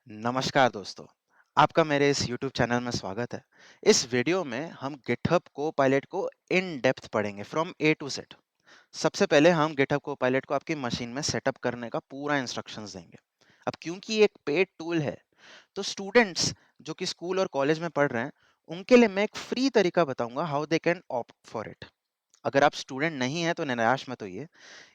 नमस्कार दोस्तों, आपका मेरे इस YouTube चैनल में स्वागत है। इस वीडियो में हम गिटहब कोपायलट को इन डेप्थ पढ़ेंगे फ्रॉम ए टू जेड। सबसे पहले हम गिटहब कोपायलट को आपकी मशीन में सेटअप करने का पूरा इंस्ट्रक्शंस देंगे। अब क्योंकि ये एक पेड टूल है, तो स्टूडेंट्स जो कि स्कूल और कॉलेज में पढ़ रहे हैं, उनके लिए मैं एक फ्री तरीका बताऊंगा how they can opt for it. अगर आप स्टूडेंट नहीं हैं तो निराश मत होइए।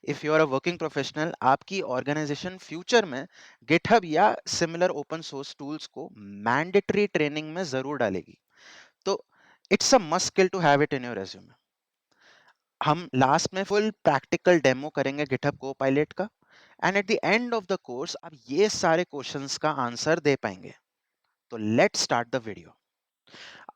If you are a working professional, आपकी ऑर्गेनाइजेशन फ्यूचर में गिटहब या सिमिलर ओपन सोर्स टूल्स को मैंडेटरी ट्रेनिंग में जरूर डालेगी। तो it's a must skill to have it in your resume. हम लास्ट में फुल प्रैक्टिकल डेमो करेंगे गिटहब कोपायलट का, and at the end of the course आप ये सारे क्वेश्चंस का आंसर दे पाएंगे। तो लेट्स स्टार्ट द वीडियो।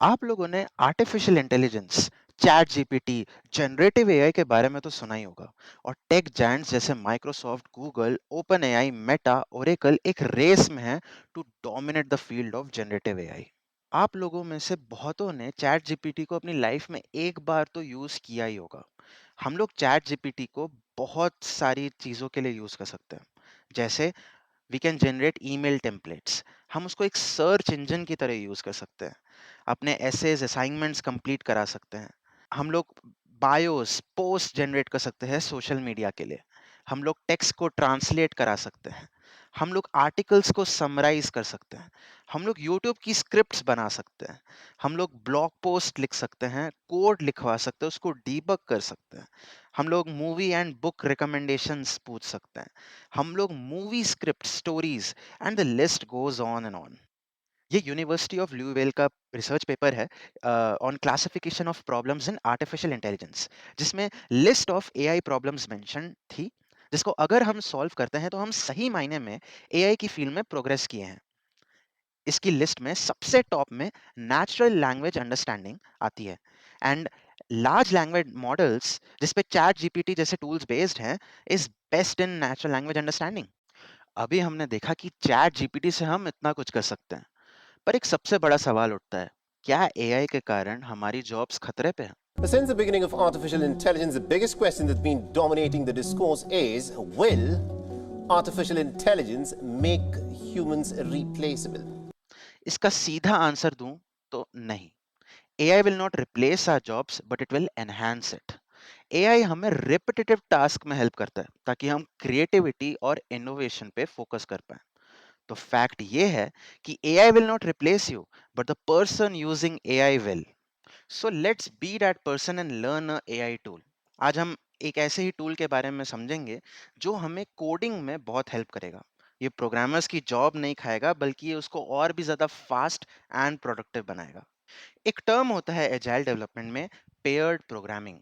आप लोगों ने artificial intelligence, ChatGPT, generative AI के बारे में तो सुना ही होगा। और टेक जायंट्स जैसे Microsoft, Google, OpenAI, Meta, Oracle एक रेस में है to dominate the field of generative AI. आप लोगों में से बहुतों ने चैट जीपीटी को अपनी लाइफ में एक बार तो यूज किया ही होगा। हम लोग चैट जीपीटी को बहुत सारी चीजों के लिए यूज कर सकते हैं। जैसे we can generate email templates, हम उसको एक सर्च इंजन की तरह यूज कर सकते हैं। अपने एसेज असाइनमेंट्स कंप्लीट करा सकते हैं। हम लोग बायोस पोस्ट जनरेट कर सकते हैं सोशल मीडिया के लिए। हम लोग टेक्स्ट को ट्रांसलेट करा सकते हैं। हम लोग आर्टिकल्स को समराइज कर सकते हैं। हम लोग यूट्यूब की स्क्रिप्ट्स बना सकते हैं। हम लोग ब्लॉग पोस्ट लिख सकते हैं, कोड लिखवा सकते हैं, उसको डीबग कर सकते हैं। हम लोग मूवी एंड बुक रिकमेंडेशंस पूछ सकते हैं। हम लोग movie script, stories, and the list goes on and on. ये यूनिवर्सिटी ऑफ ल्यूवेल का रिसर्च पेपर है on classification of problems in artificial intelligence, जिसमें list of AI problems mention थी, जिसको अगर हम सॉल्व करते हैं तो हम सही मायने में एआई की फील्ड में प्रोग्रेस किए हैं। इसकी लिस्ट में सबसे टॉप में नेचुरल लैंग्वेज अंडरस्टैंडिंग आती है, एंड लार्ज लैंग्वेज मॉडल्स जिस पे चैट जीपीटी जैसे टूल्स बेस्ड हैं is best in natural language understanding. अभी हमने देखा कि चैट जीपीटी से हम इतना कुछ कर सकते हैं, पर एक सबसे बड़ा सवाल उठता है, क्या एआई के कारण हमारी जॉब्स खतरे पे हैं? Since the beginning of artificial intelligence, the biggest question that's been dominating the discourse is, will artificial intelligence make humans replaceable? इसका सीधा आंसर दूं तो नहीं। AI will not replace our jobs but it will enhance it. AI हमें repetitive task में help करता है ताकि हम क्रिएटिविटी और इनोवेशन पे फोकस कर पाए। तो फैक्ट ये है कि AI will not replace you, but the person using AI will. So let's be that person and learn a AI tool. आज हम एक ऐसे ही टूल के बारे में समझेंगे जो हमें कोडिंग में बहुत हेल्प करेगा। ये प्रोग्रामर्स की जॉब नहीं खाएगा, बल्कि ये उसको और भी ज्यादा फास्ट एंड प्रोडक्टिव बनाएगा। एक टर्म होता है एजाइल डेवलपमेंट में, पेयर्ड प्रोग्रामिंग।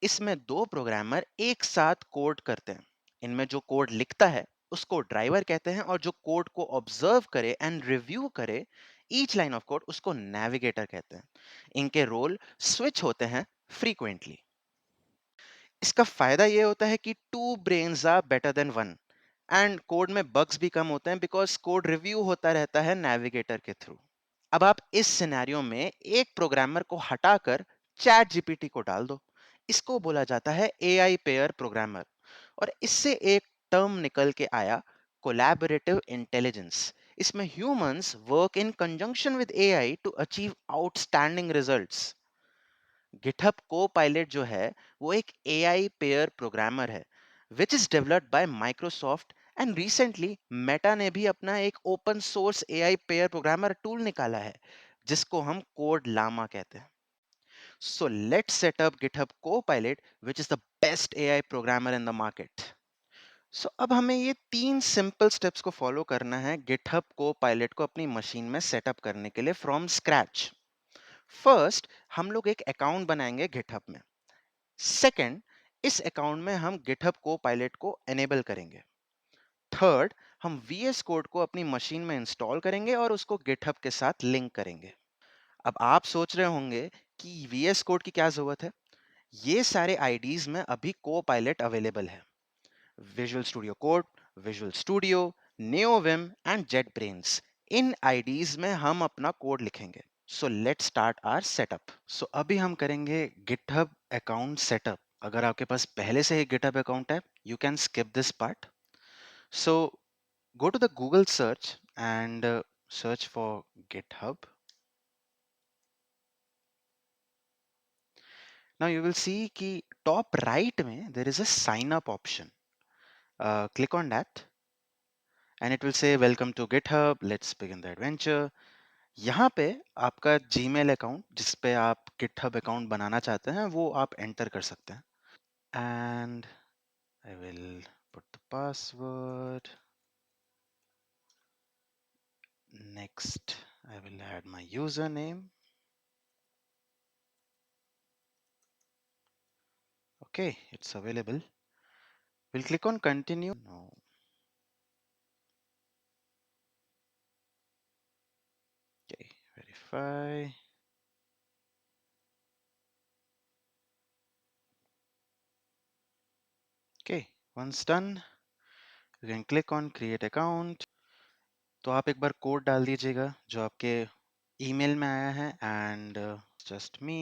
इसमें दो प्रोग्रामर एक साथ कोड करते हैं। इनमें जो कोड लिखता है उसको ड्राइवर कहते हैं, और जो कोड को ऑब्जर्व करे एंड रिव्यू करे ईच लाइन ऑफ कोड उसको नेविगेटर कहते हैं। इनके रोल स्विच होते हैं फ्रीक्वेंटली। इसका फायदा ये होता है कि two brains are better than one, and code में बग्स भी कम होते हैं बिकॉज कोड रिव्यू होता रहता है नेविगेटर के थ्रू। अब आप इस सिनेरियो में एक प्रोग्रामर को हटाकर चैट जीपीटी को डाल दो। इसको बोला जाता है एआई पेयर प्रोग्रामर। और इससे एक टर्म निकल के आया, कोलैबोरेटिव इंटेलिजेंस। इसमें humans work in conjunction with AI to achieve outstanding results. GitHub Copilot जो है वो एक एआई पेयर प्रोग्रामर है which is developed by Microsoft, and recently Meta ने भी अपना एक open source AI pair programmer tool निकाला है जिसको हम कोड लामा कहते हैं। So let's set up GitHub Copilot which is the best AI programmer in the market. So अब हमें ये तीन सिंपल स्टेप्स को फॉलो करना है गिटहब कोपायलट को अपनी मशीन में सेटअप करने के लिए फ्रॉम स्क्रैच। फर्स्ट, हम लोग एक अकाउंट बनाएंगे गिटहब में। सेकंड, इस अकाउंट में हम गिटहब कोपायलट को एनेबल करेंगे। थर्ड, हम वीएस कोड को अपनी मशीन में इंस्टॉल करेंगे और उसको गिटहब के साथ लिंक करेंगे। अब आप सोच रहे होंगे कि वीएस कोड की क्या जरूरत है। ये सारे आईडीज में अभी कोपायलट अवेलेबल है। Visual Studio code, Visual Studio, Neovim and JetBrains, इन आईडीज में हम अपना कोड लिखेंगे। So let's start our setup. So अभी हम करेंगे गिटहब अकाउंट सेटअप। अगर आपके पास पहले से ही गिटहब अकाउंट है, you can skip this part. So go to the Google search and search for GitHub. Now you will see कि top right में there is a sign up option. Click on that and it will say welcome to GitHub, let's begin the adventure. यहाँ पे आपका Gmail account जिस पे आप GitHub account बनाना चाहते हैं वो आप एंटर कर सकते हैं. And I will put the password. Next, I will add my username. Okay, it's available. We'll click on continue. No. Okay, verify. Okay, once done, you can click on create account. तो आप एक bar code डाल दीजिएगा जो आपके email में आया है एंड जस्ट मी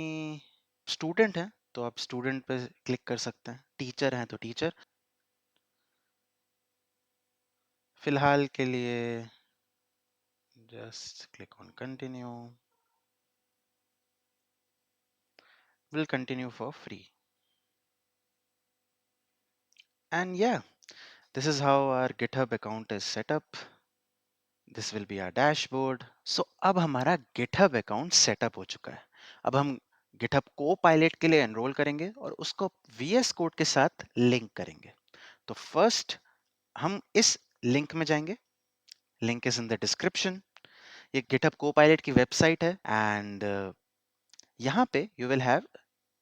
स्टूडेंट है तो आप स्टूडेंट पे क्लिक कर सकते हैं, टीचर हैं तो टीचर. फिलहाल के लिए just click on continue. We'll continue for free. And yeah, this is how our GitHub account is set up. This will be our dashboard. So अब हमारा GitHub account setup हो चुका है. अब हम GitHub Copilot के लिए enroll करेंगे और उसको VS Code के साथ link करेंगे. तो first हम इस link में जाएंगे. Link is in the description. ये GitHub Copilot की website है and यहाँ पे you will have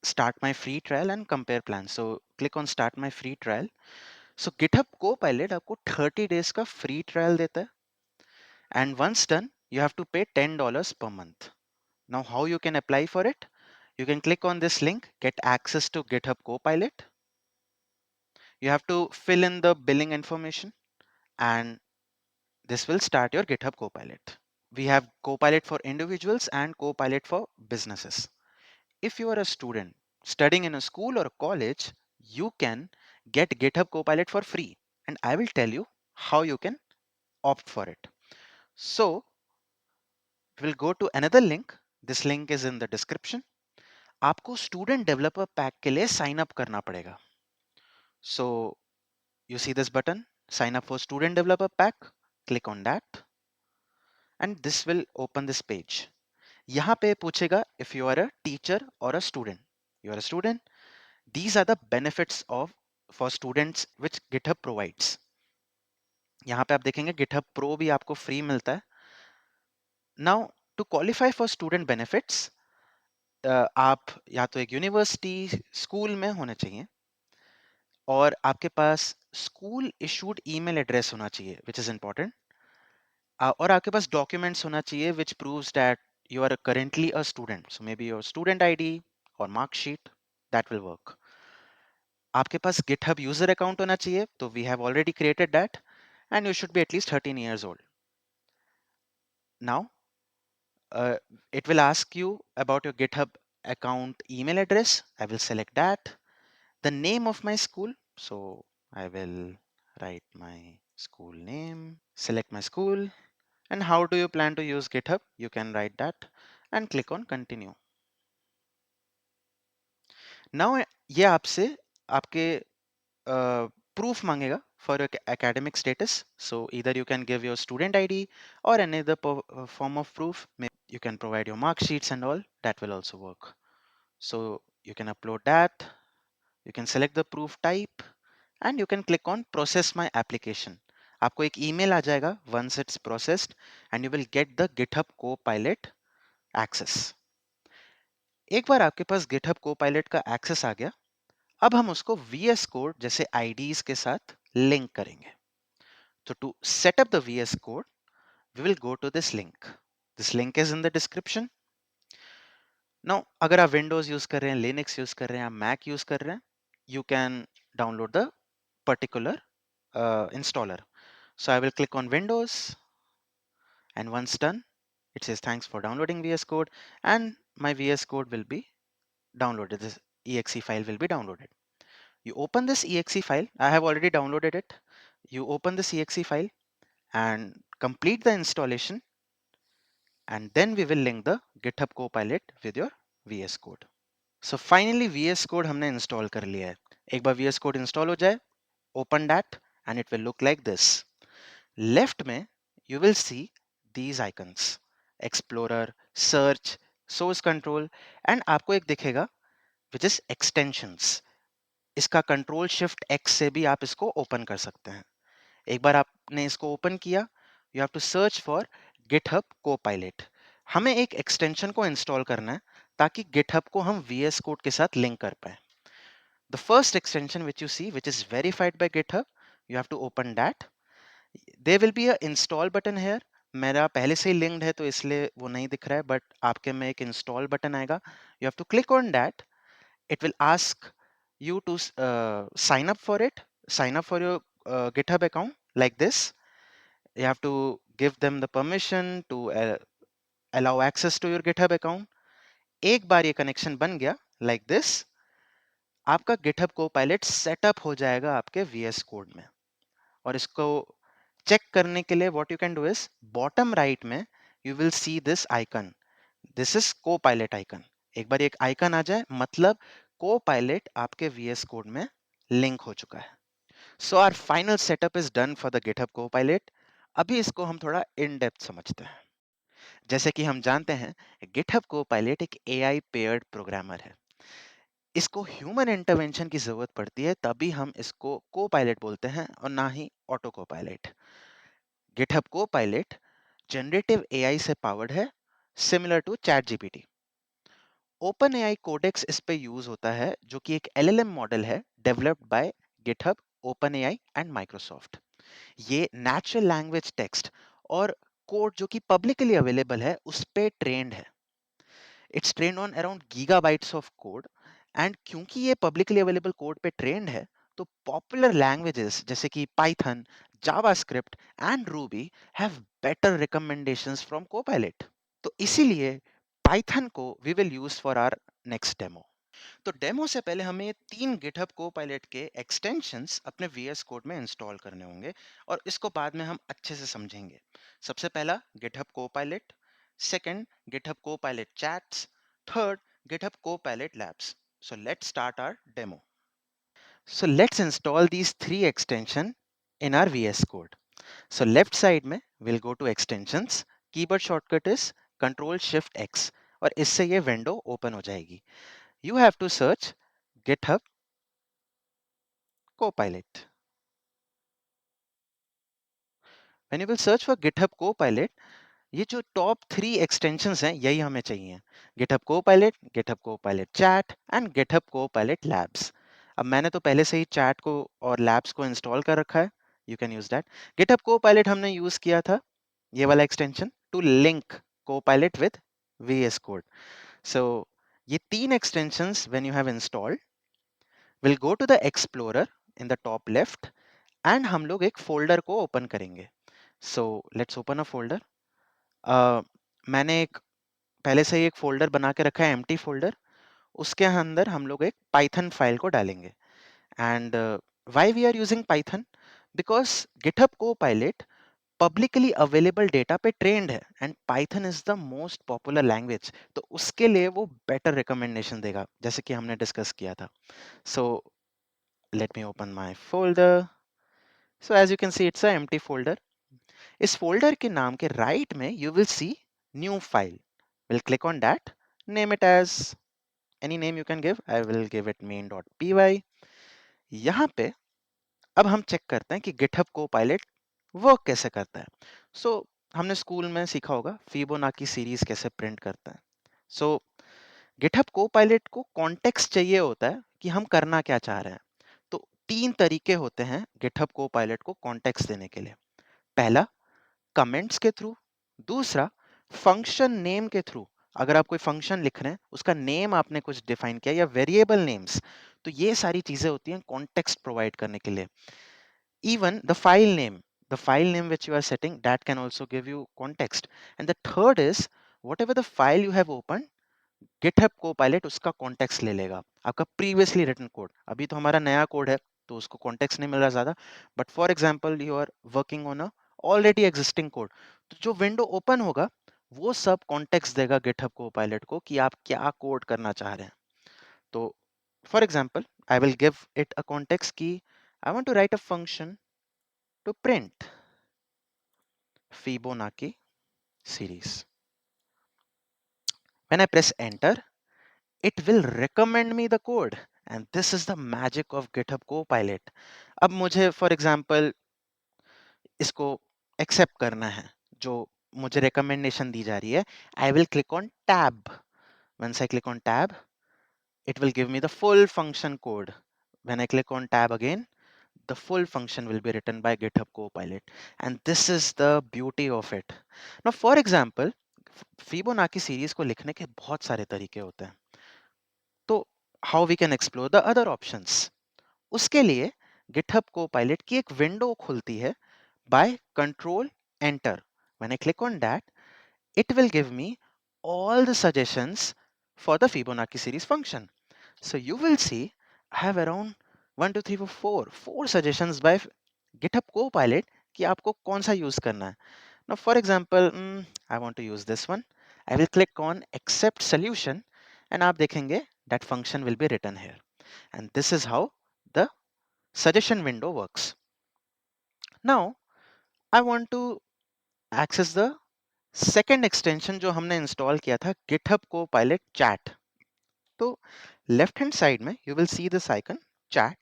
start my free trial and compare plan. So click on start my free trial. So GitHub Copilot आपको 30 days का free trial देता है. And once done, you have to pay $10 per month. Now, how you can apply for it? You can click on this link, get access to GitHub Copilot. You have to fill in the billing information, and this will start your GitHub Copilot. We have Copilot for individuals and Copilot for businesses. If you are a student studying in a school or a college, you can get GitHub Copilot for free. And I will tell you how you can opt for it. So we'll go to another link. This link is in the description. आपको student developer pack के लिए sign up करना पड़ेगा. So you see this button sign up for student developer pack. Click on that and this will open this page. यहाँ पे पूछेगा if you are a teacher और a student. You are a student, these are the benefits of for students which GitHub provides. यहाँ पे आप देखेंगे GitHub Pro भी आपको फ्री मिलता है. Now to qualify for student benefits, आप या तो एक यूनिवर्सिटी स्कूल में होने चाहिए और आपके पास स्कूल इशूड ईमेल एड्रेस होना चाहिए विच इज इंपॉर्टेंट. और आपके पास डॉक्यूमेंट्स होना चाहिए which proves that you are currently a student. So may be your student ID और मार्कशीट, दैट विल वर्क. आपके पास गिटहब यूजर अकाउंट होना चाहिए तो we have already created that and you should be at least 13 years old. Now it will ask you about your GitHub account email address. I will select that. The name of my school, so I will write my school name, select my school, and how do you plan to use GitHub? You can write that and click on continue. Now ये आपसे आपके proof मांगेगा for your academic status. So either you can give your student ID or any other form of proof. Maybe you can provide your mark sheets and all, that will also work. So you can upload that. You can select the proof type and you can click on process my application. आपको एक email आ जाएगा once it's processed and you will get the GitHub Copilot access. एक बार आपके पास GitHub Copilot का access आ गया, अब हम उसको VS Code जैसे IDs के साथ लिंक करेंगे. So to set up the VS Code, we will go to this link. This link is in the description. Now, अगर आप Windows use कर रहे हैं, Linux use कर रहे हैं, Mac use कर रहे हैं, you can download the particular installer. So I will click on Windows and once done, it says thanks for downloading VS Code and my VS Code will be downloaded. This exe file will be downloaded. You open this exe file. I have already downloaded it. You open this exe file and complete the installation, and then we will link the GitHub Copilot with your VS Code. So finally VS Code हमने install कर लिया है. एक बार VS Code install हो जाए, open that and it will look like this. Left में you will see these icons: Explorer, Search, Source Control, and आपको एक दिखेगा which is Extensions. इसका Control Shift X से भी आप इसको open कर सकते हैं. एक बार आपने इसको ओपन किया, you have to search for GitHub Copilot. हमें एक एक्सटेंशन को इंस्टॉल करना है ताकि गिटहब को हम VS कोड के साथ लिंक कर पाए. The first extension which you see which is verified by GitHub, you have to open that. There will be a install button here. मेरा पहले से ही लिंक्ड है तो इसलिए वो नहीं दिख रहा है, बट आपके में एक इंस्टॉल बटन आएगा. You have to click on that. It will ask you to sign up for it, sign up for your GitHub account like this. You have to give them the permission to allow access to your GitHub account. एक बार ये connection बन गया like this, आपका GitHub Copilot setup हो जाएगा आपके VS Code में. और इसको चेक करने के लिए what you can do is bottom right में you will see this icon. This is Copilot icon. एक बार एक आइकन आ जाए मतलब Copilot आपके VS कोड में लिंक हो चुका है. So our final setup is done for the GitHub Copilot. अभी इसको हम थोड़ा इन डेप्थ समझते हैं. जैसे कि हम जानते हैं GitHub Copilot एक AI पेयर्ड प्रोग्रामर है. इसको ह्यूमन इंटरवेंशन की जरूरत पड़ती है तभी हम इसको कोपायलट बोलते हैं और ना ही auto copilot. GitHub Copilot generative AI से पावर्ड है, similar to ChatGPT. Open AI Codex इस पे यूज होता है जो कि एक LLM मॉडल है डेवलप्ड बाय GitHub, OpenAI एंड Microsoft. ये नेचुरल लैंग्वेज टेक्स्ट और कोड जो कि पब्लिकली अवेलेबल है उस पे ट्रेंड है. It's trained on around gigabytes of code. And क्योंकि ये पब्लिकली अवेलेबल कोड पे ट्रेंड है तो पॉपुलर लैंग्वेजेस जैसे कि Python, JavaScript and Ruby have better recommendations from Copilot. तो इसीलिए पाइथन को we will use for our next demo. तो डेमो से पहले हमें 3 गिटहब कोपायलट के एक्सटेंशंस अपने VS कोड में इंस्टॉल करने होंगे और इसको बाद में हम अच्छे से समझेंगे. सबसे पहला GitHub Copilot, second GitHub Copilot chats, third GitHub Copilot labs. So let's start our demo. So let's install these 3 extension in our VS code. So left side में we'll go to extensions. Keyboard shortcut is Control Shift X और इससे ये window open हो जाएगी. You have to search GitHub Copilot. When you will search for GitHub Copilot, ये जो top 3 extensions हैं यही हमें चाहिए. GitHub Copilot, GitHub Copilot Chat and GitHub Copilot Labs. अब मैंने तो पहले से ही चैट को और लैब्स को इंस्टॉल कर रखा है. You can use that. GitHub Copilot हमने यूज किया था ये वाला extension to link Copilot with VS Code. So ये 3 extensions when you have installed, we'll go to the Explorer in the top left and हम लोग एक फोल्डर को ओपन करेंगे. So let's open a folder. मैंने एक पहले से ही एक फोल्डर बना के रखा है, एम्प्टी फोल्डर. उसके अंदर हम लोग एक पाइथन फाइल को डालेंगे. And why we are using Python? Because GitHub Copilot publicly available data पे ट्रेंड है and Python is the most popular language. तो उसके लिए वो बेटर रिकमेंडेशन देगा जैसे कि हमने डिस्कस किया था. So let me open my folder. So as you can see it's a empty folder. इस फोल्डर के नाम के राइट में you will see new file. We'll click on that. Name it as any name you can give. I will give it main.py. यहाँ पे अब हम check करते हैं कि GitHub Copilot वर्क कैसे करता है. सो हमने स्कूल में सीखा होगा फिबोनाची सीरीज कैसे प्रिंट करता है. सो GitHub Copilot को कॉन्टेक्स्ट चाहिए होता है कि हम करना क्या चाह रहे हैं. तो 3 तरीके होते हैं GitHub Copilot को कॉन्टेक्स्ट देने के लिए. पहला कमेंट्स के थ्रू, दूसरा फंक्शन नेम के थ्रू. अगर आप कोई फंक्शन लिख रहे हैं उसका नेम आपने कुछ डिफाइन किया या वेरिएबल नेम्स, तो ये सारी चीजें होती हैं कॉन्टेक्स्ट प्रोवाइड करने के लिए. Even the file name which you are setting that can also give you context. And the third is whatever the file you have opened, GitHub Copilot उसका कॉन्टेक्स्ट ले लेगा. आपका प्रीवियसली रिटन कोड, अभी तो हमारा नया कोड है तो उसको कॉन्टेक्स्ट नहीं मिल रहा ज्यादा, but for example you are working on a already existing code. तो जो विंडो ओपन होगा वो सब कॉन्टेक्स्ट देगा गिटहब कोपायलट को कि आप क्या कोड करना चाह रहे हैं। तो for example I will give it a context की I want to write a function to print Fibonacci series. When I press enter, it will recommend me the code, and this is the magic of GitHub Copilot. अब मुझे for example इसको accept करना है जो मुझे recommendation दी जा रही है, I will click on tab. Once I click on tab, it will give me the full function code. When I click on tab again, the full function will be written by GitHub Copilot, and this is the beauty of it. Now for example, Fibonacci series को लिखने के बहुत सारे तरीके होते हैं, तो how we can explore the other options, उसके लिए गिटहब कोपायलट की एक विंडो खुलती है by control enter. When I click on that, it will give me all the suggestions for the Fibonacci series function. So you will see I have around 1 2 3 4 suggestions by GitHub Copilot कि आपको कौन सा use करना है। Now for example, I want to use this one. I will click on accept solution and आप देखेंगे that function will be written here. And this is how the suggestion window works. Now I want to access the second extension जो हमने install किया था GitHub Copilot Chat. तो left hand side में you will see this icon chat.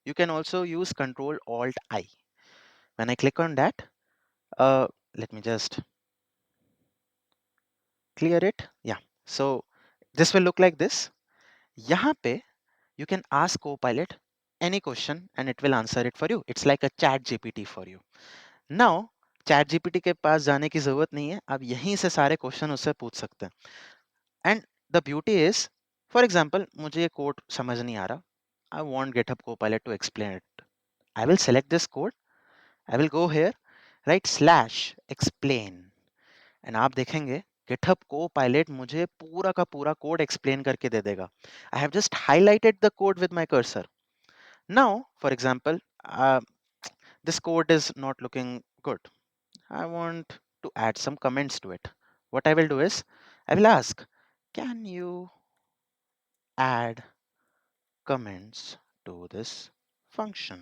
You can also use Control Alt I. When I click on that, let me just clear it. Yeah. So this will look like this. यहाँ पे you can ask Copilot any question and it will answer it for you. It's like a chat GPT for you. Now chat GPT के पास जाने की जरूरत नहीं है, आप यहीं से सारे क्वेश्चन उससे पूछ सकते हैं। And the beauty is, for example मुझे ये कोड समझ नहीं आ रहा, I want GitHub Copilot to explain it, I will select this code, I will go here, right slash explain, and आप देखेंगे गिटहब कोपायलट मुझे पूरा का पूरा कोड एक्सप्लेन करके दे देगा। I have just highlighted the code with my cursor. Now for example this code is not looking good, I want to add some comments to it. What I will do is, I will ask, can you add comments to this function?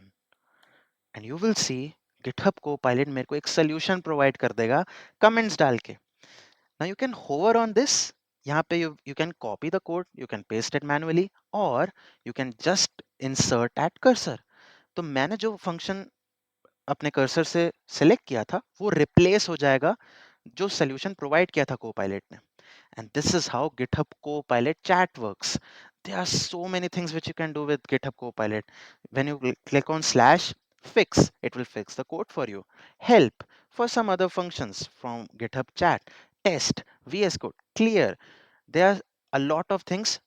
And you will see GitHub Copilot मेरे को एक solution provide कर देगा comments डाल के. Now you can hover on this. यहाँ पे you can copy the code, you can paste it manually, or you can just insert at cursor. तो मैंने जो function अपने कर्सर से सेलेक्ट किया था वो रिप्लेस हो जाएगा जो सोल्यूशन प्रोवाइड किया था कोपायलट ने। And this is how GitHub Copilot chat works. There are so many things which you can do with GitHub Copilot. When you click on slash fix, it will fix the code for you. Help for some other functions from GitHub chat, test, VS Code, clear. There are a lot of things.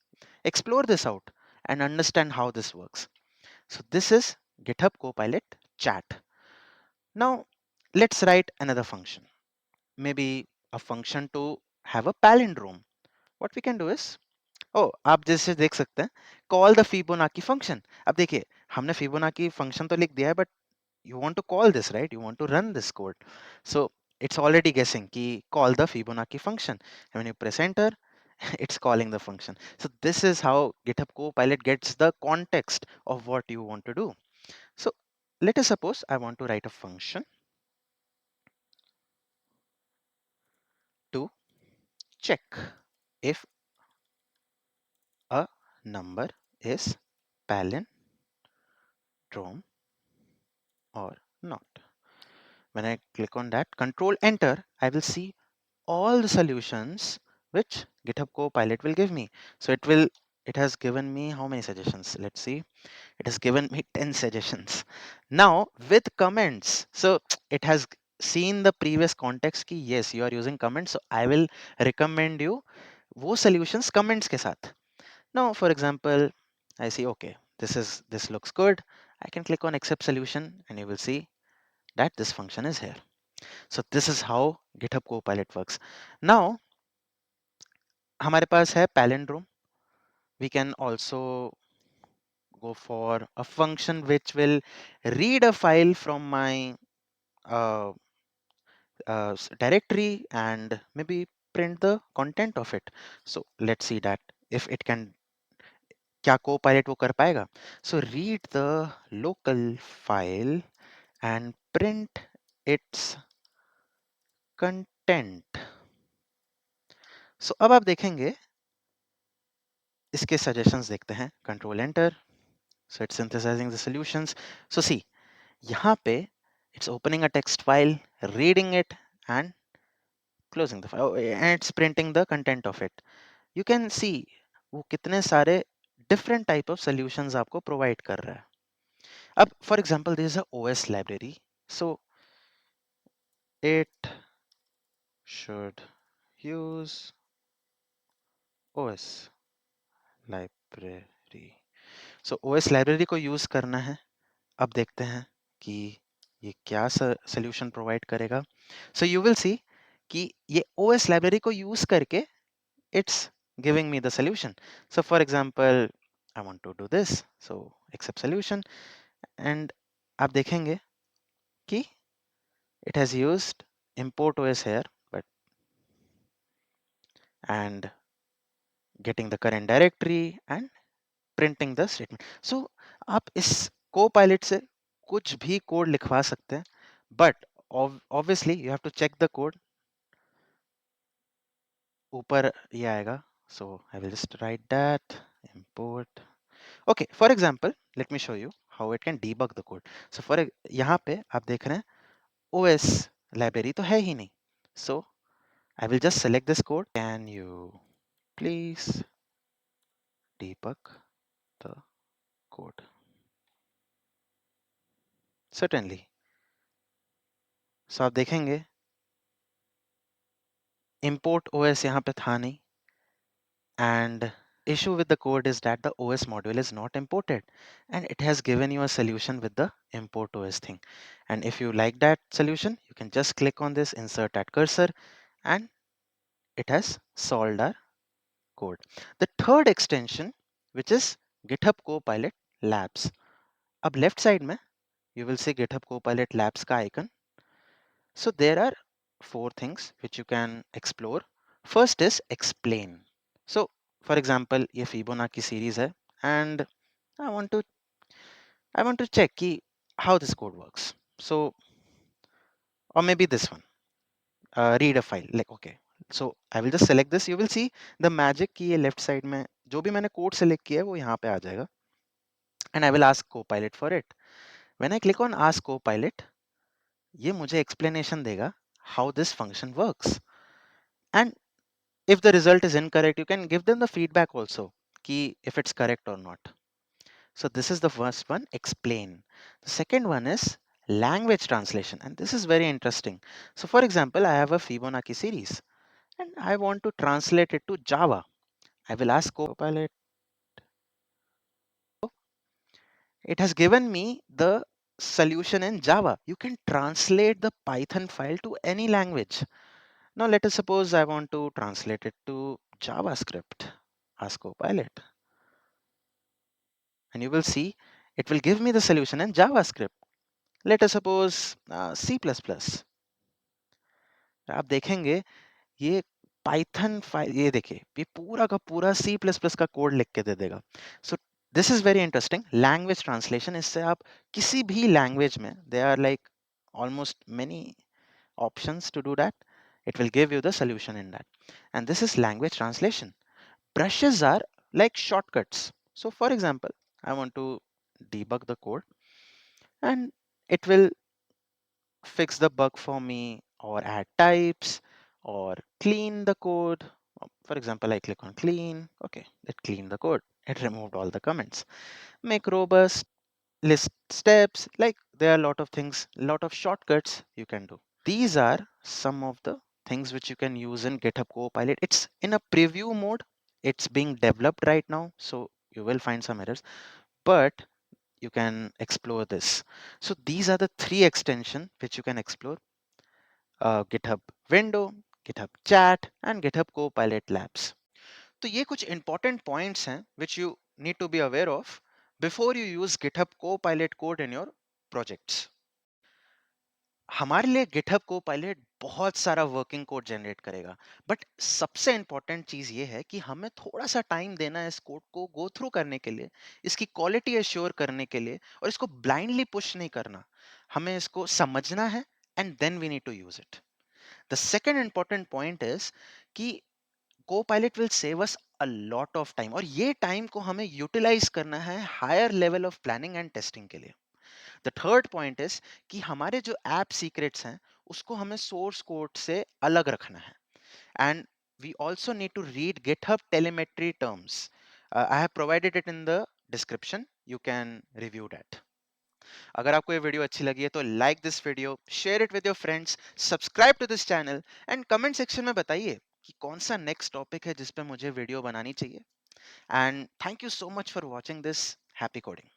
Explore this out and understand how this works. So this is GitHub Copilot chat. Now let's write another function. Maybe a function to have a palindrome. What we can do is, ओ आप जैसे देख सकते हैं call the Fibonacci function. अब देखिए हमने Fibonacci function तो लिख दिया है, but you want to call this, right, you want to run this code, so it's already guessing कि call the Fibonacci function, when you press enter it's calling the function. So this is how GitHub Copilot gets the context of what you want to do. So let us suppose I want to write a function to check if a number is palindrome or not. When I click on that, control enter, I will see all the solutions which GitHub Copilot will give me. So it has given me how many suggestions? Let's see. It has given me 10 suggestions. Now with comments, so it has seen the previous context ki yes, you are using comments. So I will recommend you वो solutions comments के साथ. Now, for example, I see, okay, this looks good. I can click on accept solution and you will see that this function is here. So this is how GitHub Copilot works. Now, हमारे पास है palindrome. We can also go for a function which will read a file from my directory and maybe print the content of it. So let's see that if it can, क्या Copilot वो कर पाएगा. So read the local file and print its content. So अब आप देखेंगे इसके suggestions देखते हैं. Control enter. So it's synthesizing the solutions. So see, यहाँ पे it's opening a text file, reading it and closing the file, and it's printing the content of it. You can see वो कितने सारे different type of solutions आपको provide कर रहा है. अब for example there is a OS library, so it should use OS library. So OS library को use करना है. अब देखते हैं कि ये क्या solution provide करेगा. So you will see कि ये OS library को use करके it's giving me the solution. So for example, I want to do this. So accept solution, and आप देखेंगे कि it has used import OS here, but and getting the current directory and printing the statement. So आप इस Copilot से कुछ भी code लिखवा सकते हैं, but obviously you have to check the code. ऊपर ये आएगा. So I will just write that import. Okay, for example, let me show you how it can debug the code. So यहाँ पे आप देख रहे हैं OS library तो है ही नहीं. So I will just select this code. Can you please debug the code? Certainly. So आप देखेंगे import OS यहाँ पे था नहीं, and issue with the code is that the OS module is not imported, and it has given you a solution with the import OS thing. And if you like that solution, you can just click on this insert that cursor, and it has solved our code. The third extension, which is GitHub Copilot Labs. Up left side में you will see GitHub Copilot Labs का icon. So there are four things which you can explore. First is explain. So for example, ये Fibonacci series है, and I want to check कि how this code works. So or maybe this one, read a file. Like okay, so I will just select this. You will see the magic कि ये left side में जो भी मैंने code select किया है वो यहाँ पे आ जाएगा. And I will ask Copilot for it. When I click on ask Copilot, ये मुझे explanation देगा how this function works. And if the result is incorrect, you can give them the feedback also कि if it's correct or not. So this is the first one, explain. The second one is language translation, and this is very interesting. So for example, I have a Fibonacci series and I want to translate it to Java. I will ask Copilot. It has given me the solution in Java. You can translate the Python file to any language. Now let us suppose I want to translate it to JavaScript. Ask Copilot. And you will see it will give me the solution in JavaScript. Let us suppose C++. आप देखेंगे ये Python file, ये देखिए ये पूरा का पूरा C plus plus का कोड लिख के दे देगा. So this is very interesting. Language translation, इससे आप किसी भी लैंग्वेज में, they are like almost many options to do that. It will give you the solution in that. And this is language translation. Brushes are like shortcuts. So for example, I want to debug the code, and it will fix the bug for me or add types or clean the code. For example, I click on clean. Okay, it cleaned the code. It removed all the comments. Make robust, list steps. Like there are a lot of things, a lot of shortcuts you can do. These are some of the things which you can use in GitHub Copilot. It's in a preview mode. It's being developed right now, so you will find some errors, but you can explore this. So these are the three extensions which you can explore: GitHub Window, GitHub Chat, and GitHub Copilot Labs. तो ये कुछ important points हैं which you need to be aware of before you use GitHub Copilot code in your projects. हमारे लिए GitHub Copilot बहुत सारा working code generate करेगा, but सबसे इंपॉर्टेंट चीज ये है कि हमें थोड़ा सा टाइम देना है इस कोड को गो थ्रू करने के लिए, इसकी क्वालिटी एश्योर करने के लिए, और इसको ब्लाइंडली पुश नहीं करना। हमें इसको समझना है and then we need to use it. The second important point is कि Copilot will save us a lot of time, और ये टाइम को हमें यूटिलाइज करना है higher level of planning and testing के लिए। द थर्ड पॉइंट इज कि हमारे जो ऐप सीक्रेट्स हैं उसको हमें सोर्स कोड से अलग रखना है। And we also need to read GitHub telemetry terms. I have provided it in the description, you can review that. अगर आपको ये वीडियो अच्छी लगी है तो like this video, share it with your friends, subscribe to this channel, and comment section में बताइए कि कौन सा नेक्स्ट टॉपिक है जिस पे मुझे वीडियो बनानी चाहिए। And thank you so much for watching this. Happy coding.